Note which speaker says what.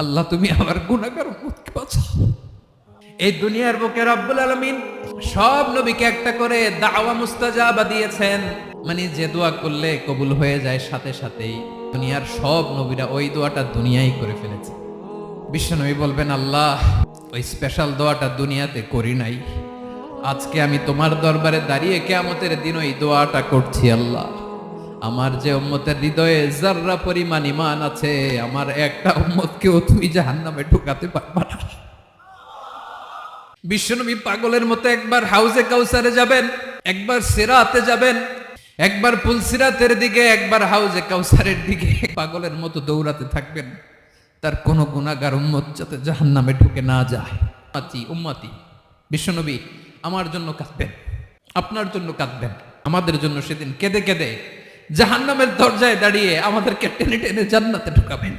Speaker 1: আল্লাহ তুমি আমার গুনাহগার উম্মতকে বাঁচাও। এই দুনিয়ার বুকে রব্বুল আলামিন সব নবীকে একটা করে দাওয়া মুস্তাজাবা দিয়েছেন, মানে যে দোয়া করলে কবুল হয়ে যায় সাথে সাথেই। দুনিয়ার সব নবীরা ওই দোয়াটা দুনিয়ায় করে ফেলেছে। বিশ্বনবী বলবেন, আল্লাহ ওই স্পেশাল দোয়াটা দুনিয়াতে করি নাই, আজকে আমি তোমার দরবারে দাঁড়িয়ে কিয়ামতের দিন ওই দোয়াটা করছি। আল্লাহ আমার যে উম্মতের হৃদয়ে যাররা পরিমাণ ঈমান আছে, আমার একটা উম্মতকেও তুমি জাহান্নামে ঢুকাতে পারবা না। বিশ্বনবী পাগলের মতো একবার হাউজে কাউসারে যাবেন, একবার সিরাতে যাবেন, একবার পুলসিরাতের দিকে, একবার হাউজে কাউসারের দিকে পাগলের মতো দৌড়াতে থাকবেন, তার কোনো গুনাহগার উম্মত যাতে জাহান্নামে ঢুকে না যায়। উম্মতি বিশ্বনবী আমার জন্য কাঁদবেন, আপনার জন্য কাঁদবেন, আমাদের জন্য সেদিন কেঁদে কেঁদে জাহান্নামের দরজায় দাঁড়িয়ে আমাদেরকে টেনে টেনে জান্নাতে ঢুকাবেন।